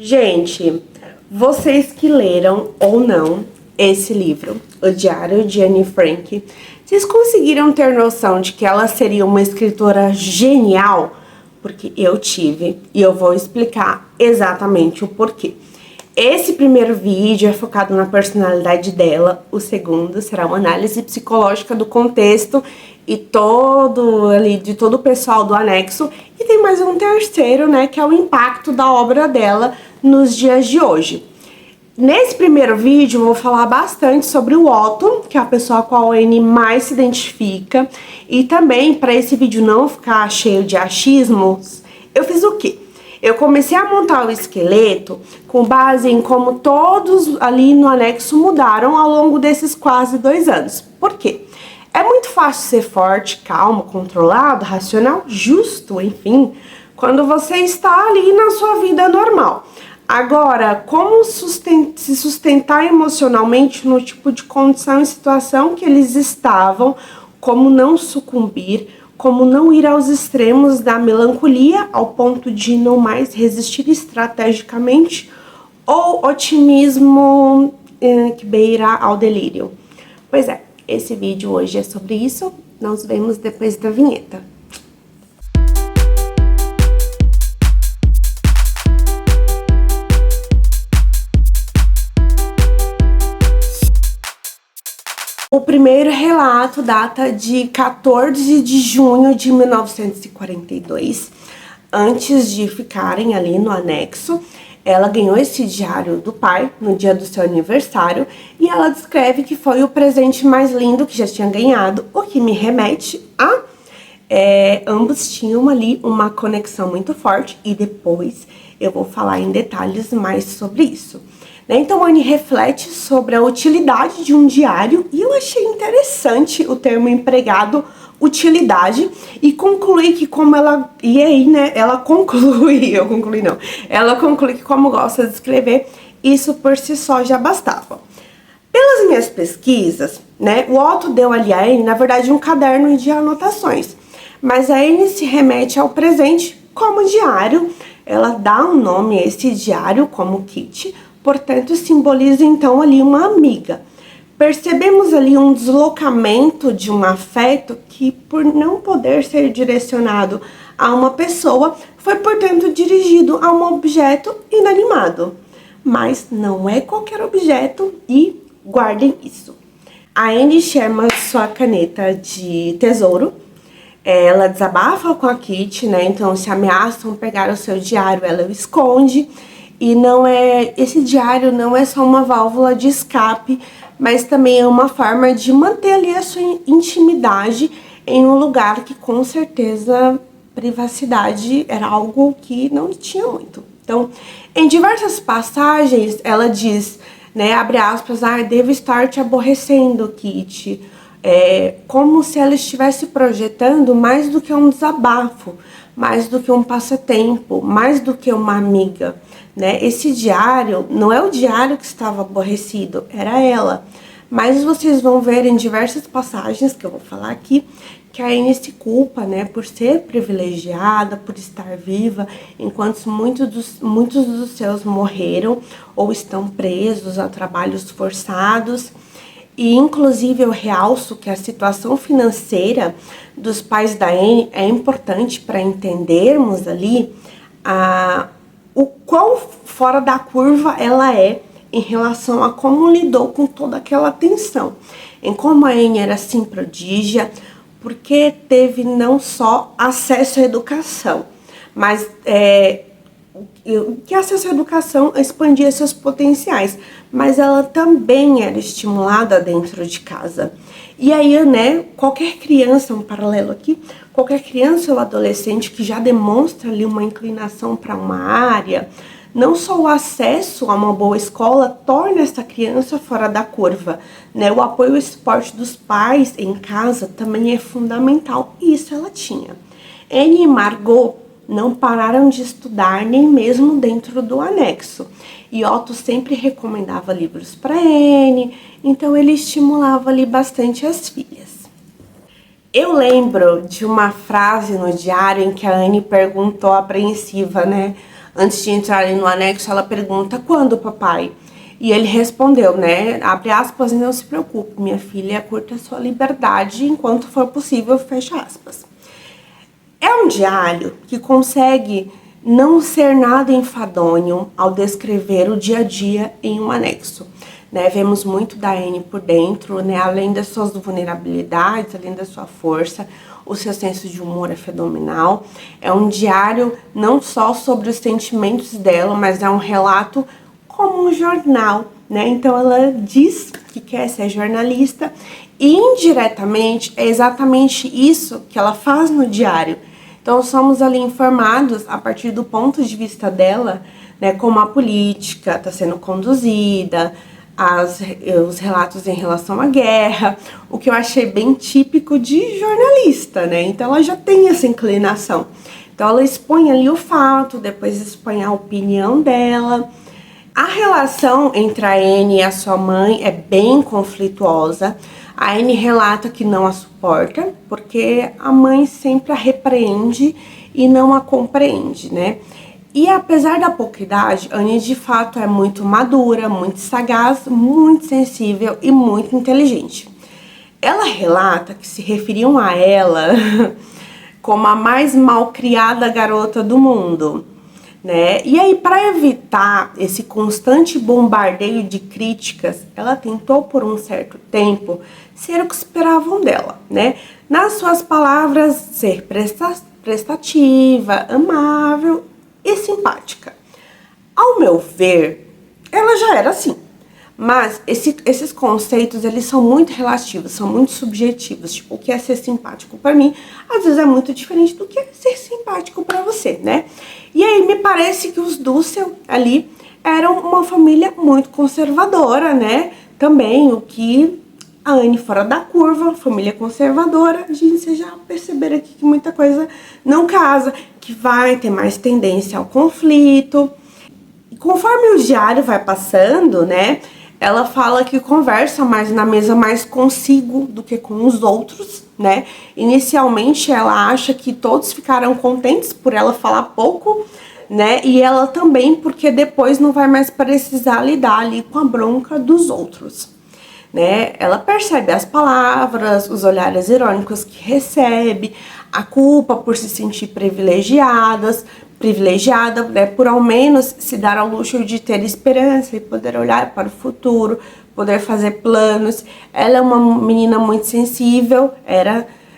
Gente, vocês que leram ou não esse livro, O Diário de Anne Frank, vocês conseguiram ter noção de que ela seria uma escritora genial? Porque eu tive, e eu vou explicar exatamente o porquê. Esse primeiro vídeo é focado na personalidade dela, o segundo será uma análise psicológica do contexto e de todo o pessoal do anexo, e tem mais um terceiro, né, que é o impacto da obra dela nos dias de hoje. Nesse primeiro vídeo eu vou falar bastante sobre o Otto, que é a pessoa com a qual a Anne mais se identifica, e também, para esse vídeo não ficar cheio de achismos, eu fiz o quê? Eu comecei a montar o esqueleto com base em como todos ali no anexo mudaram ao longo desses quase 2 anos. Por quê? É muito fácil ser forte, calmo, controlado, racional, justo, enfim, quando você está ali na sua vida normal. Agora, como se sustentar emocionalmente no tipo de condição e situação que eles estavam, como não sucumbir, como não ir aos extremos da melancolia ao ponto de não mais resistir estrategicamente, ou otimismo que beira ao delírio. Pois é, esse vídeo hoje é sobre isso, nós vemos depois da vinheta. O primeiro relato data de 14 de junho de 1942. Antes de ficarem ali no anexo, ela ganhou esse diário do pai no dia do seu aniversário e ela descreve que foi o presente mais lindo que já tinha ganhado, o que me remete a ambos tinham ali uma conexão muito forte e depois eu vou falar em detalhes mais sobre isso. Então, Anne reflete sobre a utilidade de um diário e eu achei interessante o termo empregado, utilidade, e conclui que como ela... E aí, né, ela conclui que como gosta de escrever, isso por si só já bastava. Pelas minhas pesquisas, né, o Otto deu ali a Anne, na verdade, um caderno de anotações, mas a Anne se remete ao presente como diário, ela dá um nome a esse diário como Kitty, portanto, simboliza então ali uma amiga. Percebemos ali um deslocamento de um afeto que, por não poder ser direcionado a uma pessoa, foi, portanto, dirigido a um objeto inanimado. Mas não é qualquer objeto e guardem isso. A Anne chama sua caneta de tesouro. Ela desabafa com a Kitty, né? Então, se ameaçam pegar o seu diário, ela o esconde. E esse diário não é só uma válvula de escape, mas também é uma forma de manter ali a sua intimidade em um lugar que com certeza privacidade era algo que não tinha muito. Então, em diversas passagens ela diz, né, abre aspas, devo estar te aborrecendo, Kitty. Como se ela estivesse projetando mais do que um desabafo, mais do que um passatempo, mais do que uma amiga, né? Esse diário não é o diário que estava aborrecido, era ela. Mas vocês vão ver em diversas passagens que eu vou falar aqui que a Anne se culpa, né, por ser privilegiada, por estar viva, enquanto muitos dos seus morreram ou estão presos a trabalhos forçados. E, inclusive, eu realço que a situação financeira dos pais da Anne é importante para entendermos ali o quão fora da curva ela é em relação a como lidou com toda aquela tensão. Em como a Anne era assim prodígia, porque teve não só acesso à educação, mas que acesso à educação expandia seus potenciais, mas ela também era estimulada dentro de casa. E aí, né, qualquer criança, um paralelo aqui, qualquer criança ou adolescente que já demonstra ali uma inclinação para uma área, não só o acesso a uma boa escola torna essa criança fora da curva, né? O apoio e suporte dos pais em casa também é fundamental, e isso ela tinha. Anne e Margot não pararam de estudar nem mesmo dentro do anexo. E Otto sempre recomendava livros para Anne, então ele estimulava ali bastante as filhas. Eu lembro de uma frase no diário em que a Anne perguntou apreensiva, né? Antes de entrarem no anexo, ela pergunta: quando, papai? E ele respondeu, né, abre aspas, não se preocupe, minha filha, curta sua liberdade enquanto for possível, fecha aspas. É um diário que consegue não ser nada enfadonho ao descrever o dia a dia em um anexo. Né, vemos muito da Anne por dentro, né, além das suas vulnerabilidades, além da sua força, o seu senso de humor é fenomenal. É um diário não só sobre os sentimentos dela, mas é um relato como um jornal, né? Então ela diz que quer ser jornalista e indiretamente é exatamente isso que ela faz no diário. Então somos ali informados a partir do ponto de vista dela, né, como a política está sendo conduzida, os relatos em relação à guerra, o que eu achei bem típico de jornalista, né? Então ela já tem essa inclinação. Então ela expõe ali o fato, depois expõe a opinião dela. A relação entre a Anne e a sua mãe é bem conflituosa. A Anne relata que não a suporta, porque a mãe sempre a repreende e não a compreende, né? E apesar da pouca idade, a Anne de fato é muito madura, muito sagaz, muito sensível e muito inteligente. Ela relata que se referiam a ela como a mais malcriada garota do mundo, né? E aí, para evitar esse constante bombardeio de críticas, ela tentou por um certo tempo ser o que esperavam dela, né? Nas suas palavras, ser prestativa, amável e simpática. Ao meu ver, ela já era assim. Mas esses conceitos, eles são muito relativos, são muito subjetivos. Tipo, o que é ser simpático para mim, às vezes é muito diferente do que é ser simpático para você, né? E aí me parece que os Dussel ali eram uma família muito conservadora, né? Também, o que a Anne fora da curva, família conservadora, a gente, vocês já perceberam aqui que muita coisa não casa, que vai ter mais tendência ao conflito. E conforme o diário vai passando, né, ela fala que conversa mais na mesa mais consigo do que com os outros, né? Inicialmente ela acha que todos ficaram contentes por ela falar pouco, né? E ela também porque depois não vai mais precisar lidar ali com a bronca dos outros, né? Ela percebe as palavras, os olhares irônicos que recebe, a culpa por se sentir privilegiada, né, por ao menos se dar ao luxo de ter esperança e poder olhar para o futuro, poder fazer planos. Ela é uma menina muito sensível,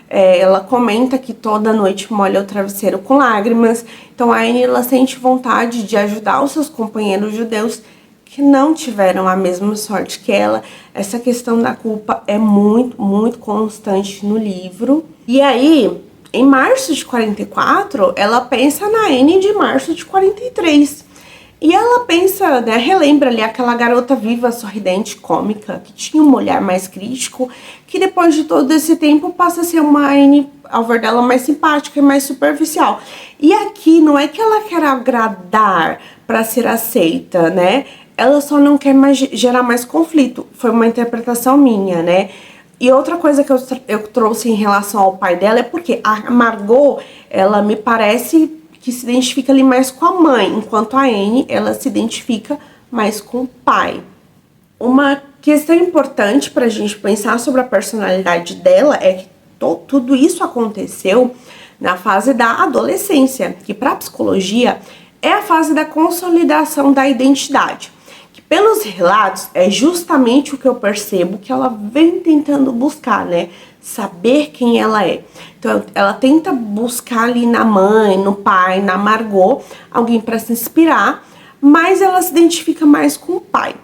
ela comenta que toda noite molha o travesseiro com lágrimas. Então a Anne, ela sente vontade de ajudar os seus companheiros judeus que não tiveram a mesma sorte que ela. Essa questão da culpa é muito, muito constante no livro. E aí, em março de 44, ela pensa na Anne de março de 43. E ela pensa, né, relembra ali aquela garota viva, sorridente, cômica, que tinha um olhar mais crítico, que depois de todo esse tempo passa a ser uma Anne, ao ver dela, mais simpática e mais superficial. E aqui não é que ela quer agradar para ser aceita, né? Ela só não quer mais gerar mais conflito. Foi uma interpretação minha, né? E outra coisa que eu trouxe em relação ao pai dela é porque a Margot, ela me parece que se identifica ali mais com a mãe, enquanto a Anne, ela se identifica mais com o pai. Uma questão importante para a gente pensar sobre a personalidade dela é que tudo isso aconteceu na fase da adolescência, que para a psicologia é a fase da consolidação da identidade. Pelos relatos, é justamente o que eu percebo que ela vem tentando buscar, né? Saber quem ela é. Então, ela tenta buscar ali na mãe, no pai, na Margot, alguém para se inspirar, mas ela se identifica mais com o pai.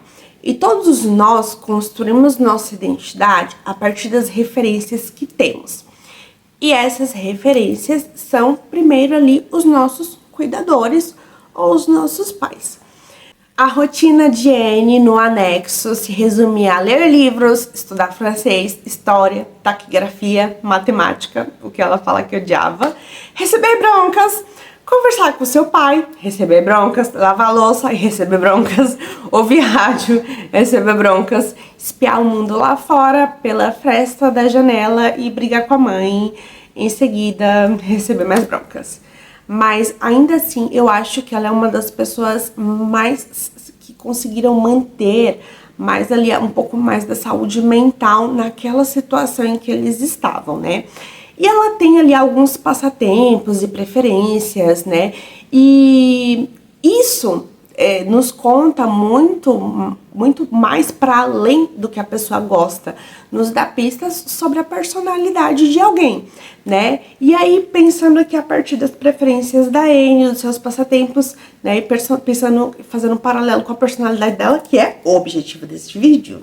E todos nós construímos nossa identidade a partir das referências que temos. E essas referências são, primeiro ali, os nossos cuidadores ou os nossos pais. A rotina de Anne no anexo se resumia a ler livros, estudar francês, história, taquigrafia, matemática, o que ela fala que odiava, receber broncas, conversar com seu pai, receber broncas, lavar louça e receber broncas, ouvir rádio, receber broncas, espiar o mundo lá fora pela fresta da janela e brigar com a mãe, em seguida receber mais broncas. mas ainda assim eu acho que ela é uma das pessoas mais que conseguiram manter mais ali um pouco mais da saúde mental naquela situação em que eles estavam, né? E ela tem ali alguns passatempos e preferências, né? E isso nos conta muito mais para além do que a pessoa gosta, nos dá pistas sobre a personalidade de alguém, né? E aí, pensando aqui a partir das preferências da Anne, dos seus passatempos, né? E pensando, fazendo um paralelo com a personalidade dela, que é o objetivo desse vídeo.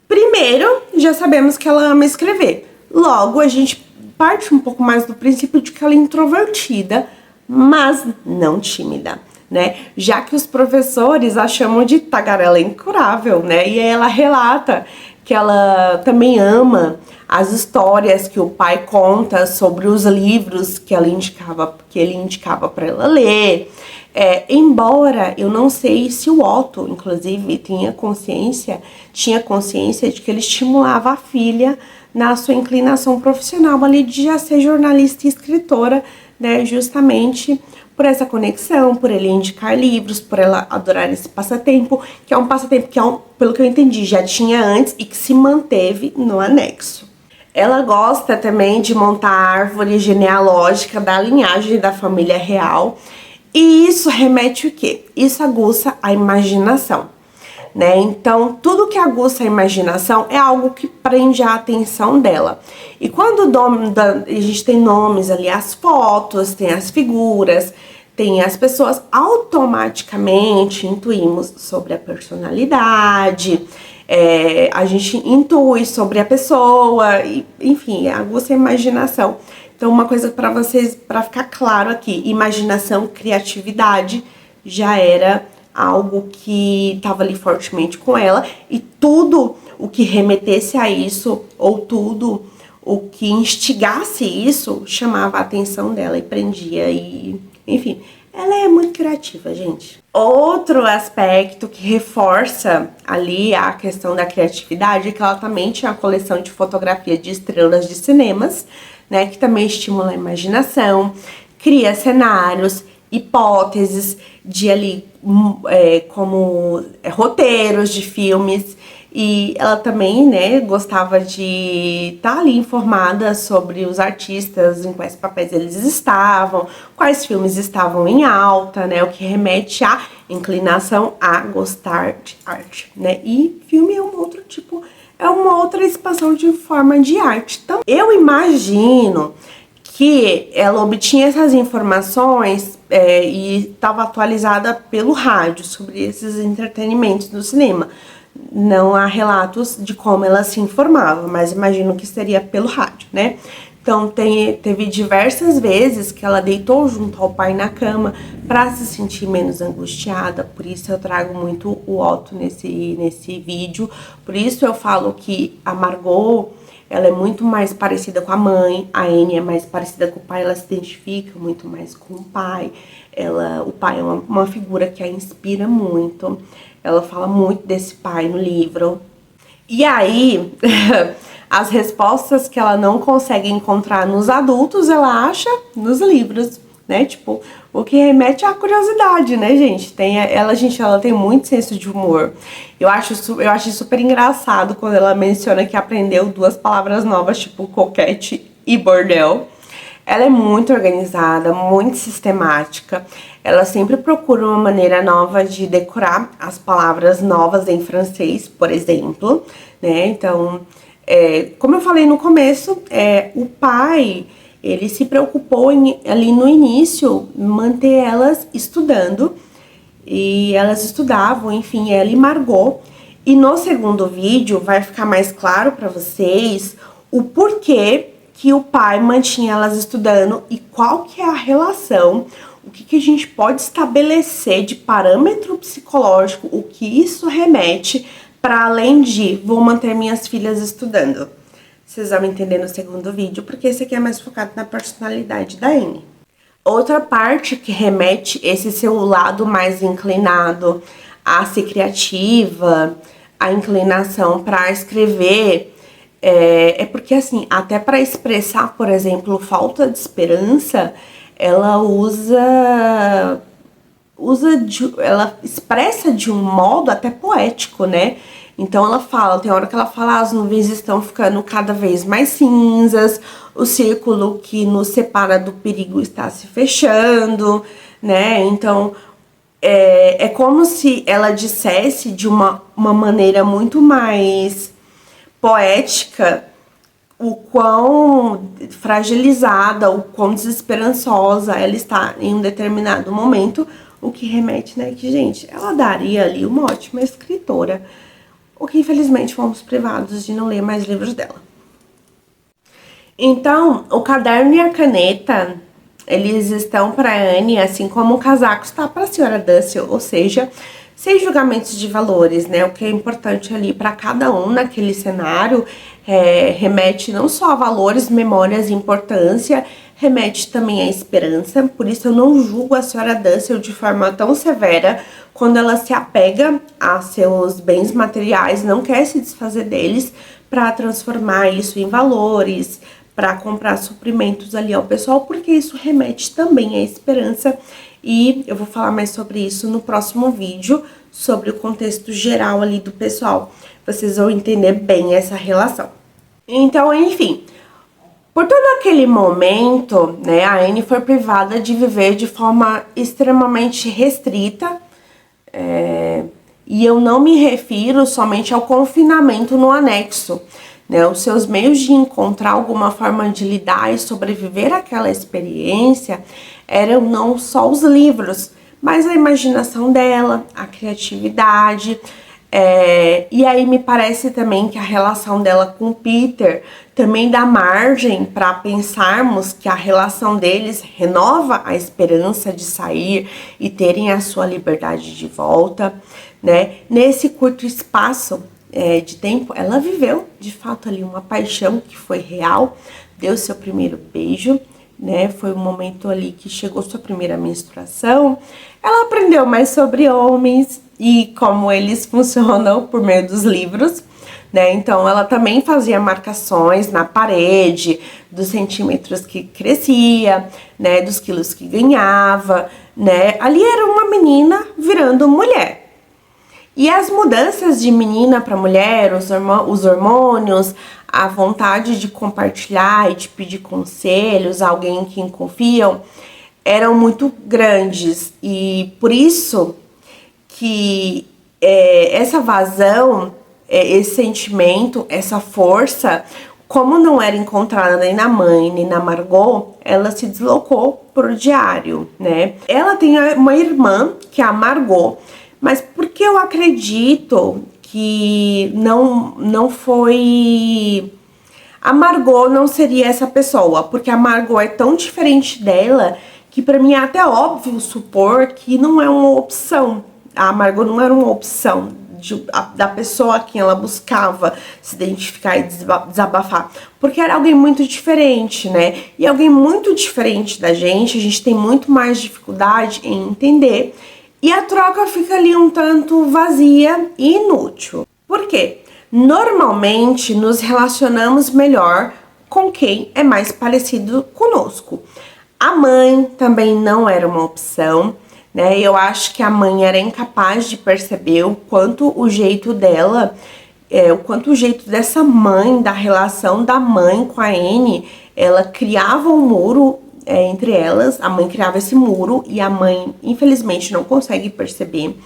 Primeiro, já sabemos que ela ama escrever. Logo, a gente parte um pouco mais do princípio de que ela é introvertida, mas não tímida, né? Já que os professores a chamam de tagarela incurável, né? E ela relata que ela também ama as histórias que o pai conta sobre os livros que ele indicava para ela ler. Embora eu não sei se o Otto, inclusive, tinha consciência de que ele estimulava a filha na sua inclinação profissional ali de já ser jornalista e escritora, né, justamente por essa conexão, por ele indicar livros, por ela adorar esse passatempo, que é um passatempo que, pelo que eu entendi, já tinha antes e que se manteve no anexo. Ela gosta também de montar a árvore genealógica da linhagem da família real, e isso remete o quê? Isso aguça a imaginação, né? Então, tudo que aguça a imaginação é algo que prende a atenção dela. E quando a gente tem nomes ali, as fotos, tem as figuras, tem as pessoas, automaticamente intuímos sobre a personalidade, a gente intui sobre a pessoa, enfim, aguça a imaginação. Então, uma coisa para vocês, para ficar claro aqui, imaginação, criatividade já era algo que estava ali fortemente com ela, e tudo o que remetesse a isso, ou tudo o que instigasse isso, chamava a atenção dela e prendia, e enfim, ela é muito criativa, gente. Outro aspecto que reforça ali a questão da criatividade é que ela também tinha a coleção de fotografia de estrelas de cinemas, né, que também estimula a imaginação, cria cenários, hipóteses de ali, como roteiros de filmes, e ela também, né, gostava de estar ali informada sobre os artistas, em quais papéis eles estavam, quais filmes estavam em alta, né, o que remete à inclinação a gostar de arte, né, e filme é um outro tipo, é uma outra expansão de forma de arte. Então, eu imagino que ela obtinha essas informações e estava atualizada pelo rádio sobre esses entretenimentos no cinema. Não há relatos de como ela se informava, mas imagino que seria pelo rádio, né? Então, teve diversas vezes que ela deitou junto ao pai na cama para se sentir menos angustiada. Por isso eu trago muito o Otto nesse vídeo. Por isso eu falo que a Margot, ela é muito mais parecida com a mãe, a Anne é mais parecida com o pai, ela se identifica muito mais com o pai. O pai é uma figura que a inspira muito. Ela fala muito desse pai no livro. E aí, as respostas que ela não consegue encontrar nos adultos, ela acha nos livros, né? Tipo, o que remete à curiosidade, né, gente? Ela tem muito senso de humor. Eu acho super engraçado quando ela menciona que aprendeu 2 palavras novas, tipo coquete e bordel. Ela é muito organizada, muito sistemática. Ela sempre procura uma maneira nova de decorar as palavras novas em francês, por exemplo, né? Então, como eu falei no começo, o pai, ele se preocupou ali no início manter elas estudando, e elas estudavam, enfim, ela e Margot. E no segundo vídeo vai ficar mais claro para vocês o porquê que o pai mantinha elas estudando e qual que é a relação, o que a gente pode estabelecer de parâmetro psicológico, o que isso remete, para além de vou manter minhas filhas estudando. Vocês vão entender no segundo vídeo, porque esse aqui é mais focado na personalidade da Anne. Outra parte que remete esse seu lado mais inclinado a ser criativa, a inclinação para escrever, porque assim, até para expressar, por exemplo, falta de esperança, ela expressa de um modo até poético, né? Então ela fala, tem hora que ela fala, as nuvens estão ficando cada vez mais cinzas, o círculo que nos separa do perigo está se fechando, né? Então é como se ela dissesse de uma maneira muito mais poética o quão fragilizada, o quão desesperançosa ela está em um determinado momento, o que remete, né, que, gente, ela daria ali uma ótima escritora, o que infelizmente fomos privados de não ler mais livros dela. Então, o caderno e a caneta, eles estão para Anne, assim como o casaco está para a senhora Dussel, ou seja, sem julgamentos de valores, né? O que é importante ali para cada um naquele cenário remete não só a valores, memórias e importância, remete também à esperança. Por isso eu não julgo a senhora Dussel de forma tão severa quando ela se apega a seus bens materiais, não quer se desfazer deles para transformar isso em valores, para comprar suprimentos ali ao pessoal, porque isso remete também à esperança. E eu vou falar mais sobre isso no próximo vídeo, sobre o contexto geral ali do pessoal. Vocês vão entender bem essa relação. Então, enfim, por todo aquele momento, né, a Anne foi privada de viver de forma extremamente restrita, e eu não me refiro somente ao confinamento no anexo, né? Os seus meios de encontrar alguma forma de lidar e sobreviver àquela experiência eram não só os livros, mas a imaginação dela, a criatividade. E aí me parece também que a relação dela com o Peter também dá margem para pensarmos que a relação deles renova a esperança de sair e terem a sua liberdade de volta, né? Nesse curto espaço de tempo, ela viveu de fato ali uma paixão que foi real, deu seu primeiro beijo, né? Foi o momento ali que chegou sua primeira menstruação. Ela aprendeu mais sobre homens e como eles funcionam por meio dos livros, né? Então ela também fazia marcações na parede dos centímetros que crescia, né? Dos quilos que ganhava, né? Ali era uma menina virando mulher. E as mudanças de menina para mulher, os hormônios, a vontade de compartilhar e de pedir conselhos a alguém em quem confiam, eram muito grandes. E por isso que essa vazão, esse sentimento, essa força, como não era encontrada nem na mãe, nem na Margot, ela se deslocou pro diário, né? Ela tem uma irmã, que é a Margot, mas porque eu acredito que não foi... A Margot não seria essa pessoa, porque a Margot é tão diferente dela que pra mim é até óbvio supor que não é uma opção. A Margot não era uma opção da pessoa a quem ela buscava se identificar e desabafar, porque era alguém muito diferente, né? E alguém muito diferente da gente, a gente tem muito mais dificuldade em entender. E a troca fica ali um tanto vazia e inútil. Por quê? Normalmente nos relacionamos melhor com quem é mais parecido conosco. A mãe também não era uma opção, né? Eu acho que a mãe era incapaz de perceber o quanto o jeito dela, o quanto o jeito dessa mãe, da relação da mãe com a Anne, ela criava um muro entre elas. A mãe criava esse muro e a mãe, infelizmente, não consegue perceber.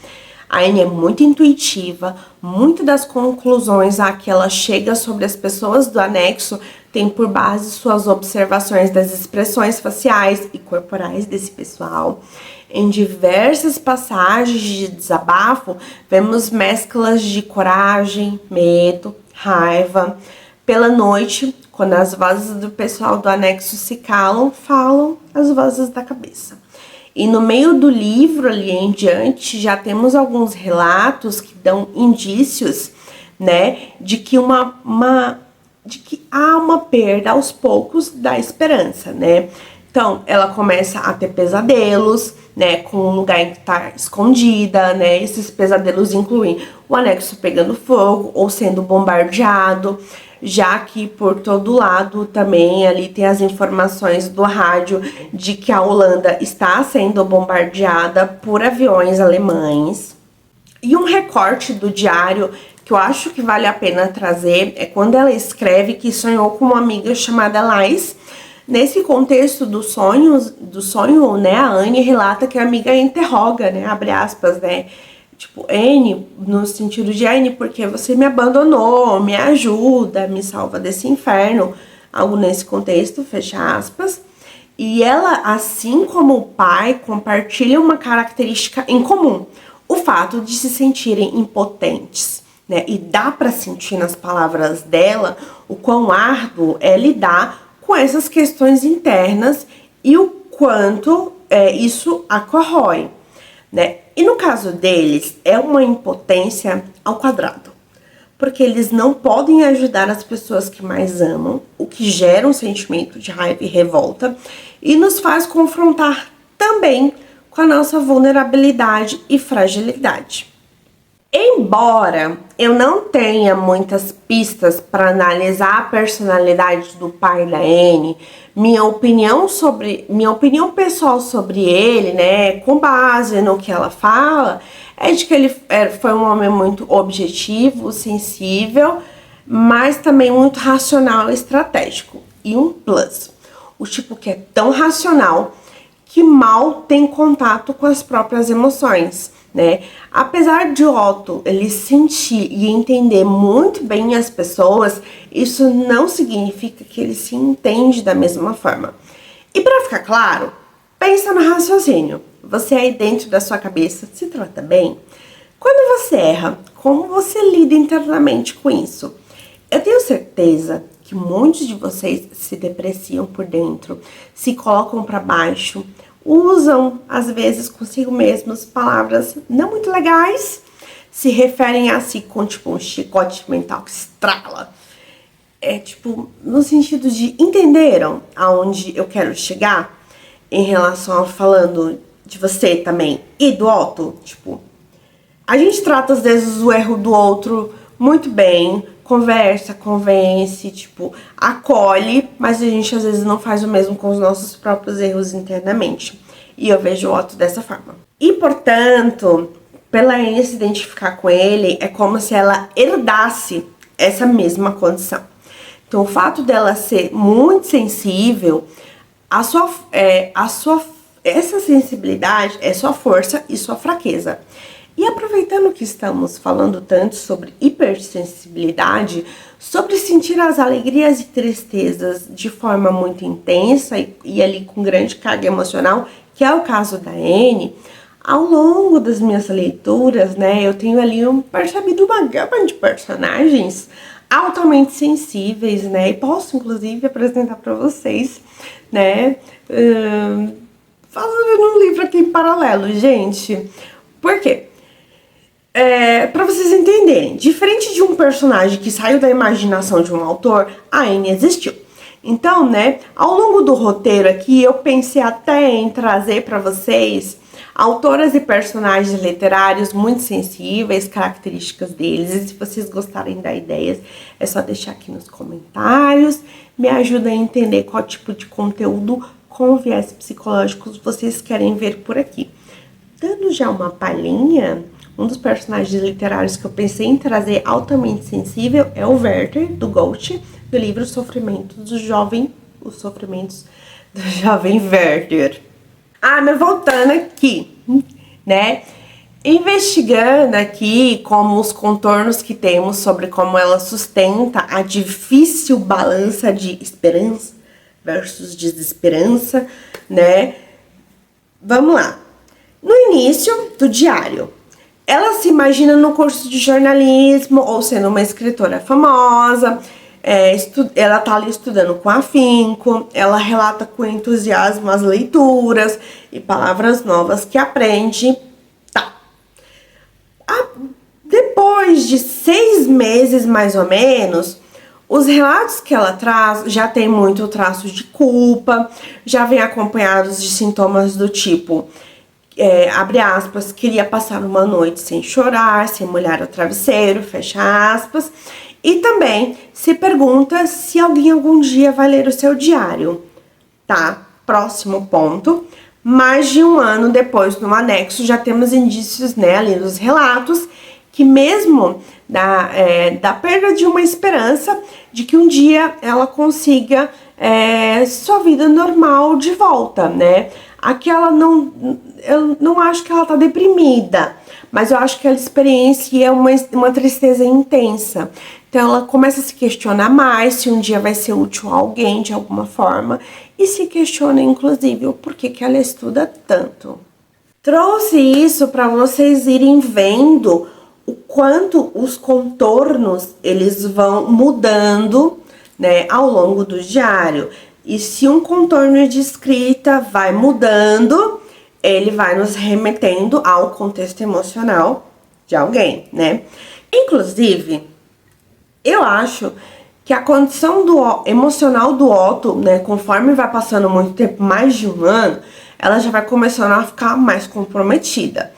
A Anne é muito intuitiva, muitas das conclusões a que ela chega sobre as pessoas do anexo tem por base suas observações das expressões faciais e corporais desse pessoal. Em diversas passagens de desabafo, vemos mesclas de coragem, medo, raiva. Pela noite, quando as vozes do pessoal do anexo se calam, falam as vozes da cabeça. E no meio do livro, ali em diante, já temos alguns relatos que dão indícios, né, de que há uma perda aos poucos da esperança, né? Então, ela começa a ter pesadelos, né, com um lugar em que tá escondida, né? Esses pesadelos incluem o anexo pegando fogo ou sendo bombardeado. já que por todo lado também ali tem as informações do rádio de que a Holanda está sendo bombardeada por aviões alemães. E um recorte do diário que eu acho que vale a pena trazer é quando ela escreve que sonhou com uma amiga chamada Lais. Nesse contexto do sonho, né, a Anne relata que a amiga interroga, né, abre aspas, né, tipo, Anne, no sentido de Anne, porque você me abandonou, me ajuda, me salva desse inferno, algo nesse contexto, fecha aspas. E ela, assim como o pai, compartilha uma característica em comum, o fato de se sentirem impotentes, né? E dá para sentir nas palavras dela o quão árduo é lidar com essas questões internas e o quanto isso a corrói, né? E no caso deles, é uma impotência ao quadrado, porque eles não podem ajudar as pessoas que mais amam, o que gera um sentimento de raiva e revolta e nos faz confrontar também com a nossa vulnerabilidade e fragilidade. Embora eu não tenha muitas pistas para analisar a personalidade do pai da Anne, minha opinião pessoal sobre ele, né, com base no que ela fala, é de que ele foi um homem muito objetivo, sensível, mas também muito racional e estratégico. E um plus, o tipo que é tão racional que mal tem contato com as próprias emoções, né? Apesar de Otto ele sentir e entender muito bem as pessoas, isso não significa que ele se entende da mesma forma. E para ficar claro, pensa no raciocínio. Você aí dentro da sua cabeça se trata bem? Quando você erra, como você lida internamente com isso? Eu tenho certeza que muitos de vocês se depreciam por dentro, se colocam para baixo, usam, às vezes, consigo mesmos palavras não muito legais, se referem a si com, tipo, um chicote mental que estrala. É, tipo, no sentido de, entenderam aonde eu quero chegar em relação a falando de você também e do Otto? Tipo, a gente trata, às vezes, o erro do outro muito bem, conversa, convence, tipo, acolhe, mas a gente às vezes não faz o mesmo com os nossos próprios erros internamente. E eu vejo o Otto dessa forma. E, portanto, pela Anne se identificar com ele, é como se ela herdasse essa mesma condição. Então, o fato dela ser muito sensível, essa sensibilidade é sua força e sua fraqueza. E aproveitando que estamos falando tanto sobre hipersensibilidade, sobre sentir as alegrias e tristezas de forma muito intensa e ali com grande carga emocional, que é o caso da Anne, ao longo das minhas leituras, né, eu tenho ali percebido uma gama de personagens altamente sensíveis, né, e posso inclusive apresentar para vocês, né, fazendo um livro aqui em paralelo, gente. Por quê? Para vocês entenderem, diferente de um personagem que saiu da imaginação de um autor, a Anne existiu. Então, né, ao longo do roteiro aqui, eu pensei até em trazer para vocês autoras e personagens literários muito sensíveis, características deles. E se vocês gostarem da ideia, é só deixar aqui nos comentários. Me ajuda a entender qual tipo de conteúdo com viés psicológicos vocês querem ver por aqui. Dando já uma palhinha, um dos personagens literários que eu pensei em trazer altamente sensível é o Werther, do Goethe, do livro Os Sofrimentos do Jovem Werther. Mas voltando aqui, né? Investigando aqui como os contornos que temos sobre como ela sustenta a difícil balança de esperança versus desesperança, né? Vamos lá. No início do diário, ela se imagina no curso de jornalismo ou sendo uma escritora famosa. Ela tá ali estudando com afinco, ela relata com entusiasmo as leituras e palavras novas que aprende. Depois de 6 meses, mais ou menos, os relatos que ela traz já tem muito traço de culpa, já vem acompanhados de sintomas do tipo, abre aspas, queria passar uma noite sem chorar, sem molhar o travesseiro, fecha aspas. E também se pergunta se alguém algum dia vai ler o seu diário, tá? Próximo ponto. Mais de um ano depois, no anexo, já temos indícios, né, ali nos relatos, que mesmo da perda de uma esperança de que um dia ela consiga sua vida normal de volta, né? Aqui ela não, eu não acho que ela tá deprimida, mas eu acho que ela experiencia uma tristeza intensa. Então ela começa a se questionar mais se um dia vai ser útil a alguém de alguma forma e se questiona inclusive o porquê que ela estuda tanto. Trouxe isso para vocês irem vendo o quanto os contornos eles vão mudando, né, ao longo do diário. E se um contorno de escrita vai mudando, ele vai nos remetendo ao contexto emocional de alguém, né? Inclusive, eu acho que a condição emocional do Otto, né, conforme vai passando muito tempo, mais de um ano, ela já vai começando a ficar mais comprometida.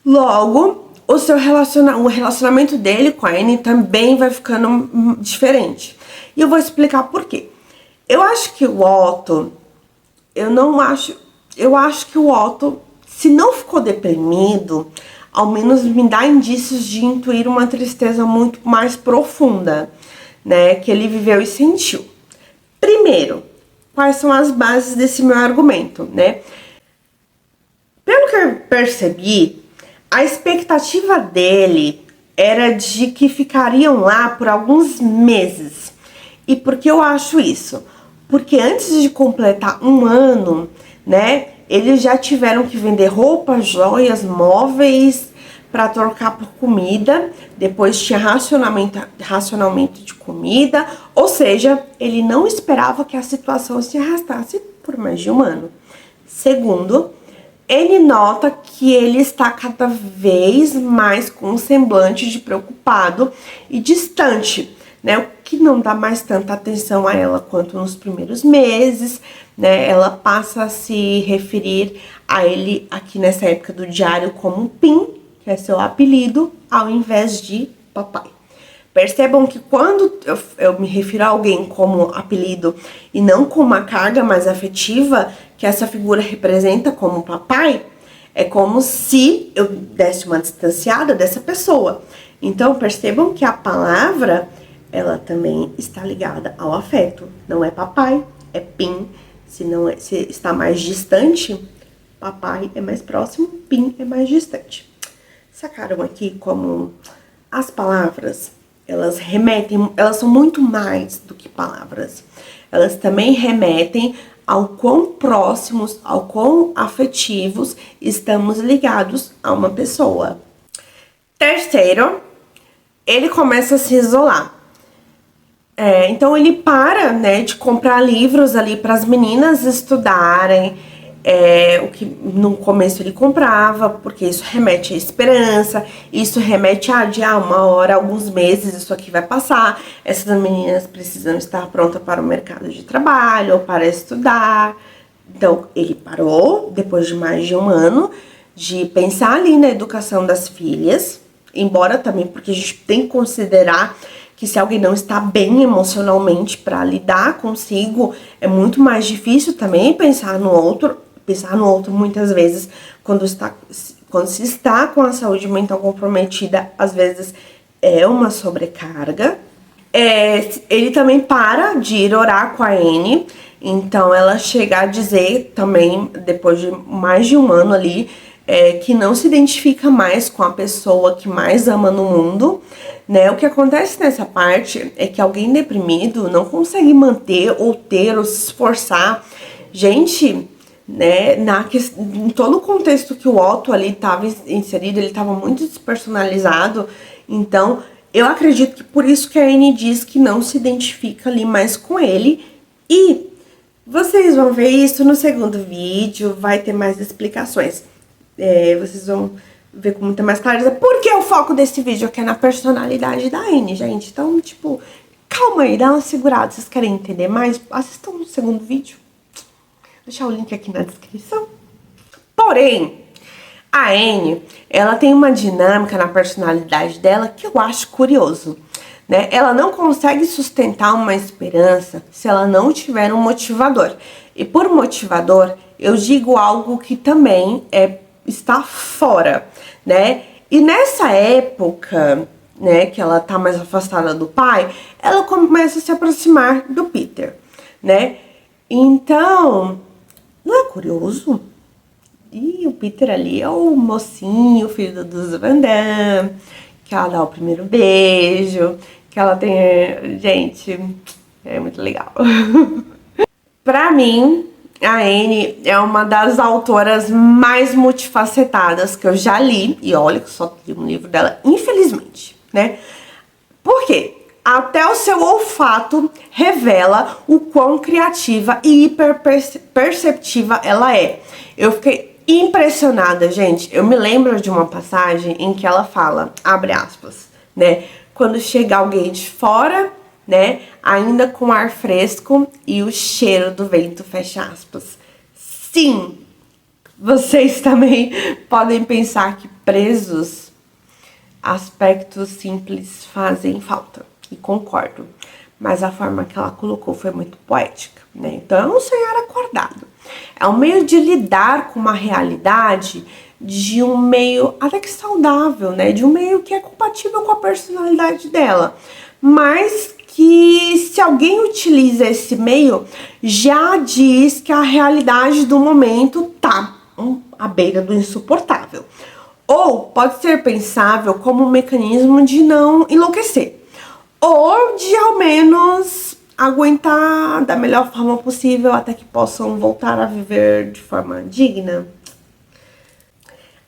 Logo, o relacionamento dele com a Annie também vai ficando diferente. E eu vou explicar por quê. Eu acho que o Otto, eu acho que o Otto, se não ficou deprimido, ao menos me dá indícios de intuir uma tristeza muito mais profunda, né, que ele viveu e sentiu. Primeiro, quais são as bases desse meu argumento, né? Pelo que eu percebi, a expectativa dele era de que ficariam lá por alguns meses. E por que eu acho isso? Porque antes de completar um ano, né, eles já tiveram que vender roupas, joias, móveis para trocar por comida. Depois tinha racionamento de comida. Ou seja, ele não esperava que a situação se arrastasse por mais de um ano. Segundo, ele nota que ele está cada vez mais com um semblante de preocupado e distante, né? O que não dá mais tanta atenção a ela quanto nos primeiros meses, né? Ela passa a se referir a ele aqui nessa época do diário como Pim, que é seu apelido, ao invés de papai. Percebam que quando eu me refiro a alguém como apelido e não como uma carga mais afetiva, que essa figura representa como papai, é como se eu desse uma distanciada dessa pessoa. Então percebam que a palavra, ela também está ligada ao afeto. Não é papai, é Pim. Se está mais distante, papai é mais próximo, Pim é mais distante. Sacaram aqui como as palavras, elas são muito mais do que palavras. Elas também remetem ao quão próximos, ao quão afetivos estamos ligados a uma pessoa. Terceiro, ele começa a se isolar. Então ele para, né, de comprar livros ali para as meninas estudarem, o que no começo ele comprava, porque isso remete à esperança, isso remete a uma hora, alguns meses, isso aqui vai passar, essas meninas precisam estar prontas para o mercado de trabalho ou para estudar. Então ele parou, depois de mais de um ano, de pensar ali na educação das filhas, embora também porque a gente tem que considerar que se alguém não está bem emocionalmente para lidar consigo, é muito mais difícil também pensar no outro muitas vezes quando se está com a saúde mental comprometida, às vezes é uma sobrecarga. Ele também para de ir orar com a Annie, então ela chega a dizer também, depois de mais de um ano ali, que não se identifica mais com a pessoa que mais ama no mundo, né? O que acontece nessa parte é que alguém deprimido não consegue manter ou ter ou se esforçar. Gente, né, em todo o contexto que o Otto ali estava inserido, ele estava muito despersonalizado. Então, eu acredito que por isso que a Annie diz que não se identifica ali mais com ele. E vocês vão ver isso no segundo vídeo, vai ter mais explicações. Vocês vão ver com muita mais clareza, porque o foco desse vídeo aqui é na personalidade da Annie, gente. Então, tipo, calma aí, dá uma segurada. Vocês querem entender mais? Assistam no segundo vídeo. Vou deixar o link aqui na descrição. Porém, a Annie, ela tem uma dinâmica na personalidade dela que eu acho curioso. né? Ela não consegue sustentar uma esperança se ela não tiver um motivador. E por motivador, eu digo algo que também está fora, né? E nessa época, né, que ela tá mais afastada do pai, ela começa a se aproximar do Peter, né? Então, não é curioso? E o Peter ali é o mocinho, filho do Van Damme, que ela dá o primeiro beijo, que ela tem... Gente, é muito legal. Pra mim, a Anne é uma das autoras mais multifacetadas que eu já li. E olha que eu só li um livro dela, infelizmente, né? Por quê? Até o seu olfato revela o quão criativa e hiperperceptiva ela é. Eu fiquei impressionada, gente. Eu me lembro de uma passagem em que ela fala, abre aspas, né? Quando chega alguém de fora, né? Ainda com ar fresco e o cheiro do vento, fecha aspas. Sim, vocês também podem pensar que presos, aspectos simples fazem falta. E concordo. Mas a forma que ela colocou foi muito poética, né? Então, é um sonhar acordado. É um meio de lidar com uma realidade de um meio até que saudável, né? De um meio que é compatível com a personalidade dela. Mas que se alguém utiliza esse meio, já diz que a realidade do momento tá à beira do insuportável. Ou pode ser pensável como um mecanismo de não enlouquecer. Ou de ao menos aguentar da melhor forma possível até que possam voltar a viver de forma digna.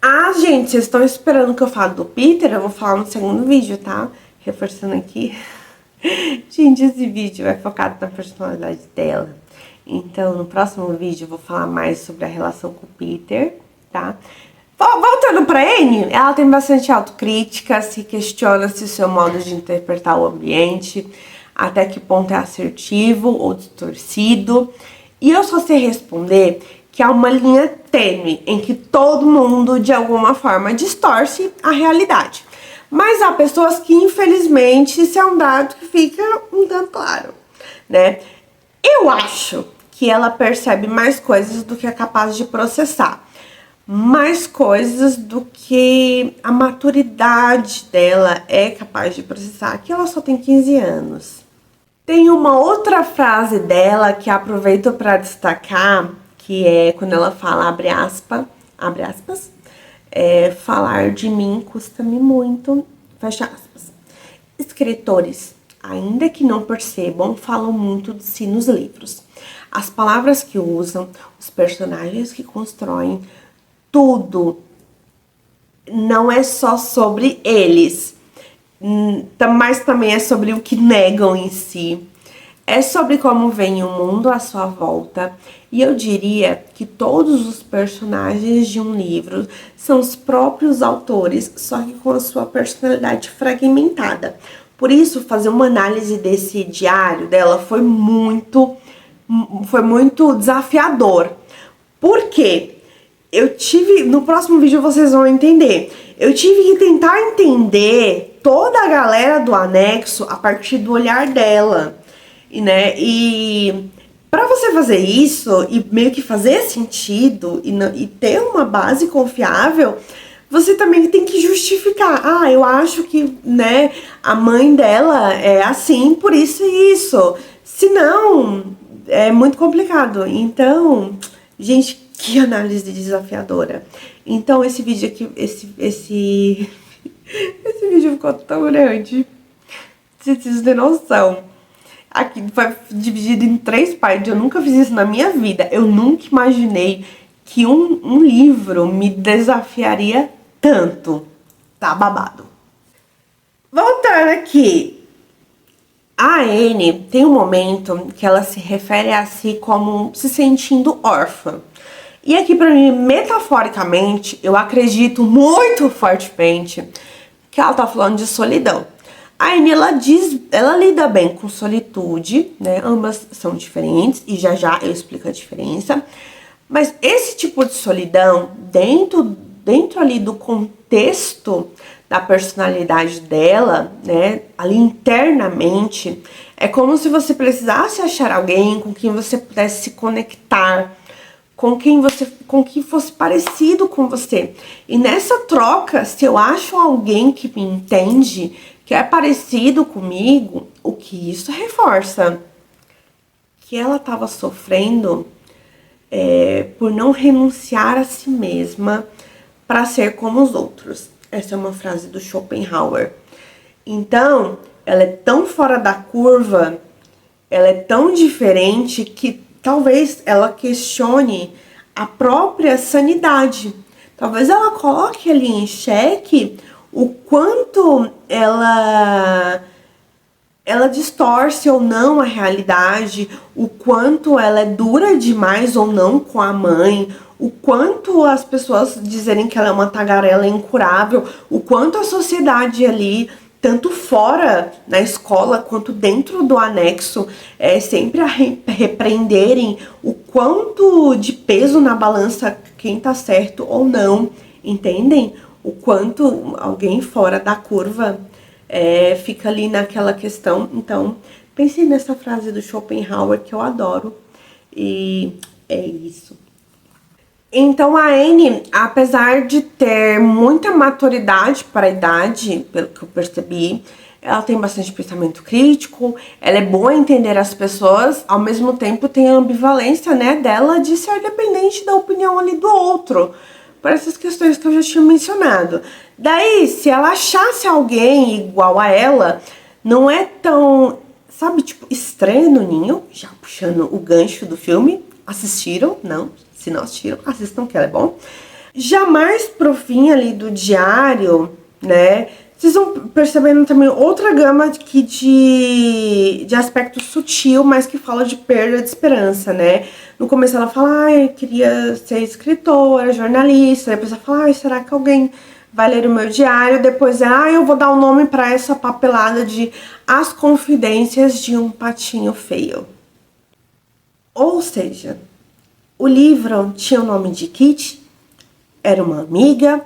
Ah, gente, vocês estão esperando que eu fale do Peter? Eu vou falar no segundo vídeo, tá? Reforçando aqui. Gente, esse vídeo é focado na personalidade dela. Então, no próximo vídeo eu vou falar mais sobre a relação com o Peter, tá? Voltando pra Anne, ela tem bastante autocrítica, se questiona se o seu modo de interpretar o ambiente, até que ponto é assertivo ou distorcido. E eu só sei responder que há uma linha tênue em que todo mundo, de alguma forma, distorce a realidade. Mas há pessoas que, infelizmente, isso é um dado que fica um tanto claro, né? Eu acho que ela percebe mais coisas do que é capaz de processar. Mais coisas do que a maturidade dela é capaz de processar, que ela só tem 15 anos. Tem uma outra frase dela que aproveito para destacar, que é quando ela fala, abre aspas, falar de mim custa-me muito, fecha aspas. Escritores, ainda que não percebam, falam muito de si nos livros. As palavras que usam, os personagens que constroem, tudo não é só sobre eles, mas também é sobre o que negam em si. É sobre como vem o mundo à sua volta. E eu diria que todos os personagens de um livro são os próprios autores, só que com a sua personalidade fragmentada. Por isso, fazer uma análise desse diário dela foi muito desafiador. Por quê? No próximo vídeo vocês vão entender. Eu tive que tentar entender toda a galera do anexo a partir do olhar dela, né? E para você fazer isso e meio que fazer sentido e ter uma base confiável, você também tem que justificar. Ah, eu acho que, né, a mãe dela é assim, por isso e isso. Senão, é muito complicado. Então, gente, que análise desafiadora. Então, esse vídeo aqui, esse vídeo ficou tão grande. Vocês têm noção. Aqui foi dividido em 3 partes. Eu nunca fiz isso na minha vida. Eu nunca imaginei que um livro me desafiaria tanto. Tá babado. Voltando aqui. A Anne tem um momento que ela se refere a si como se sentindo órfã. E aqui pra mim, metaforicamente, eu acredito muito fortemente que ela tá falando de solidão. A Anne, ela lida bem com solitude, né? Ambas são diferentes e já já eu explico a diferença. Mas esse tipo de solidão, dentro ali do contexto da personalidade dela, né, ali internamente, é como se você precisasse achar alguém com quem você pudesse se conectar, com quem fosse parecido com você. E nessa troca, se eu acho alguém que me entende, que é parecido comigo, o que isso reforça? Que ela estava sofrendo por não renunciar a si mesma para ser como os outros. Essa é uma frase do Schopenhauer. Então, ela é tão fora da curva, ela é tão diferente que talvez ela questione a própria sanidade. Talvez ela coloque ali em xeque o quanto ela distorce ou não a realidade, o quanto ela é dura demais ou não com a mãe, o quanto as pessoas dizerem que ela é uma tagarela incurável, o quanto a sociedade ali, tanto fora na escola quanto dentro do anexo, sempre a repreenderem o quanto de peso na balança quem tá certo ou não, entendem? O quanto alguém fora da curva fica ali naquela questão. Então, pensei nessa frase do Schopenhauer que eu adoro. E é isso. Então a Anne, apesar de ter muita maturidade para a idade, pelo que eu percebi, ela tem bastante pensamento crítico, ela é boa em entender as pessoas, ao mesmo tempo tem a ambivalência, né, dela de ser dependente da opinião ali do outro, por essas questões que eu já tinha mencionado. Daí, se ela achasse alguém igual a ela, não é tão, sabe, tipo, estranho no ninho, já puxando o gancho do filme. Assistiram? Não. Se não assistiram, assistam que ela é bom. Jamais pro fim ali do diário, né? Vocês vão percebendo também outra gama de aspecto sutil, mas que fala de perda de esperança, né? No começo ela fala, ai, eu queria ser escritora, jornalista. Depois ela fala, ai, será que alguém vai ler o meu diário? Depois eu vou dar um nome pra essa papelada de As Confidências de um Patinho Feio. Ou seja, o livro tinha o nome de Kitty, era uma amiga,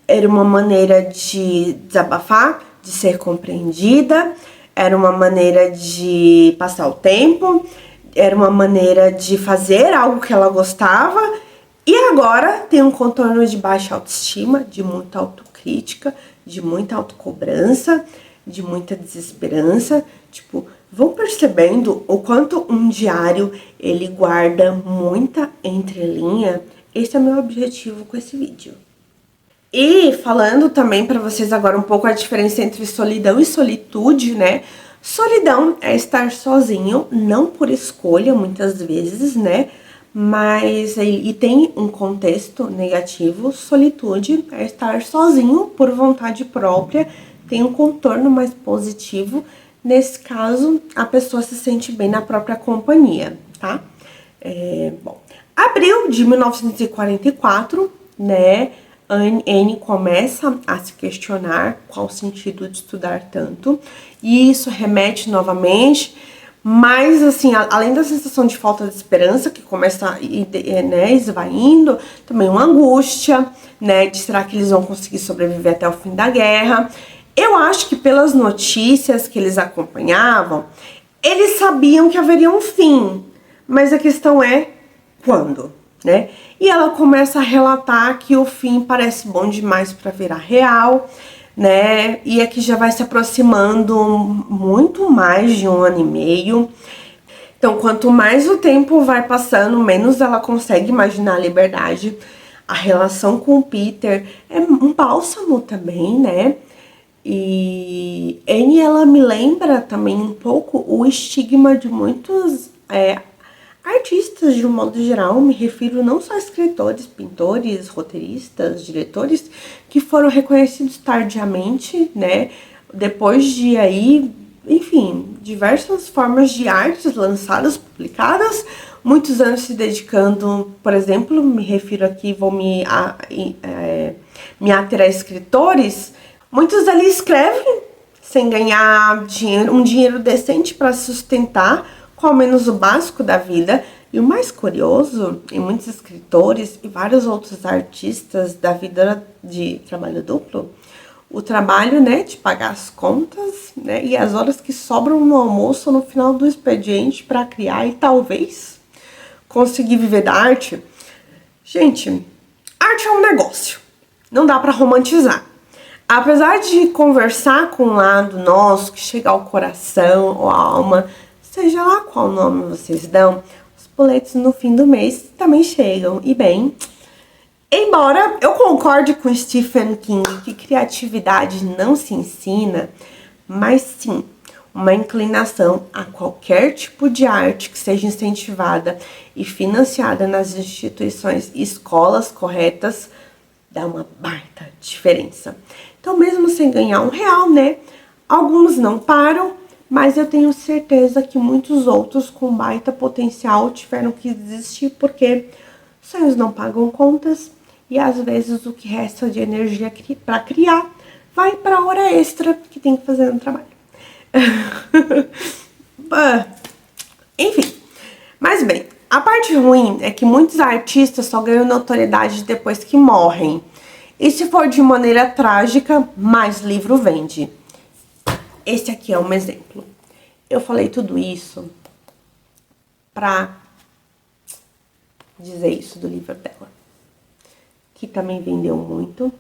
era uma maneira de desabafar, de ser compreendida, era uma maneira de passar o tempo, era uma maneira de fazer algo que ela gostava. E agora tem um contorno de baixa autoestima, de muita autocrítica, de muita autocobrança, de muita desesperança. Tipo, vão percebendo o quanto um diário ele guarda muita entrelinha? Esse é o meu objetivo com esse vídeo. E falando também para vocês agora um pouco a diferença entre solidão e solitude, né? Solidão é estar sozinho, não por escolha muitas vezes, né? Mas e tem um contexto negativo. Solitude é estar sozinho por vontade própria, tem um contorno mais positivo. Nesse caso, a pessoa se sente bem na própria companhia, tá? Bom, abril de 1944, né? Anne começa a se questionar qual o sentido de estudar tanto. E isso remete novamente, mas assim, além da sensação de falta de esperança, que começa a ir, né, esvaindo, também uma angústia, né, de será que eles vão conseguir sobreviver até o fim da guerra. Eu acho que pelas notícias que eles acompanhavam, eles sabiam que haveria um fim, mas a questão é quando, né? E ela começa a relatar que o fim parece bom demais para virar real, né? E é que já vai se aproximando muito mais de 1 ano e meio. Então, quanto mais o tempo vai passando, menos ela consegue imaginar a liberdade. A relação com o Peter é um bálsamo também, né? E Anne, ela me lembra também um pouco o estigma de muitos artistas, de um modo geral. Me refiro não só a escritores, pintores, roteiristas, diretores, que foram reconhecidos tardiamente, né? Depois de aí, enfim, diversas formas de artes lançadas, publicadas, muitos anos se dedicando, por exemplo, me refiro aqui, vou me ater a escritores. Muitos ali escrevem sem ganhar dinheiro, um dinheiro decente para sustentar, com ao menos o básico da vida. E o mais curioso, em muitos escritores e vários outros artistas da vida de trabalho duplo, o trabalho, né, de pagar as contas, né, e as horas que sobram no almoço no final do expediente para criar e talvez conseguir viver da arte. Gente, arte é um negócio, não dá para romantizar. Apesar de conversar com um lado nosso, que chega ao coração ou à alma, seja lá qual nome vocês dão, os boletos no fim do mês também chegam. E bem, embora eu concorde com Stephen King que criatividade não se ensina, mas sim uma inclinação a qualquer tipo de arte que seja incentivada e financiada nas instituições e escolas corretas, dá uma baita diferença. Então, mesmo sem ganhar R$1, né? Alguns não param, mas eu tenho certeza que muitos outros com baita potencial tiveram que desistir porque sonhos não pagam contas e às vezes o que resta de energia para criar vai para hora extra que tem que fazer no trabalho. Enfim, mas bem, a parte ruim é que muitos artistas só ganham notoriedade depois que morrem. E se for de maneira trágica, mais livro vende. Esse aqui é um exemplo. Eu falei tudo isso pra dizer isso do livro dela, que também vendeu muito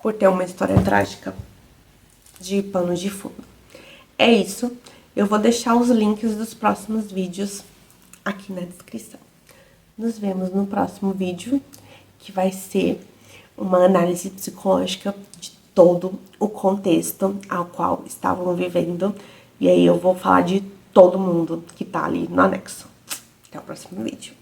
por ter uma história trágica de pano de fundo. É isso. Eu vou deixar os links dos próximos vídeos aqui na descrição. Nos vemos no próximo vídeo, que vai ser uma análise psicológica de todo o contexto ao qual estavam vivendo. E aí eu vou falar de todo mundo que tá ali no anexo. Até o próximo vídeo.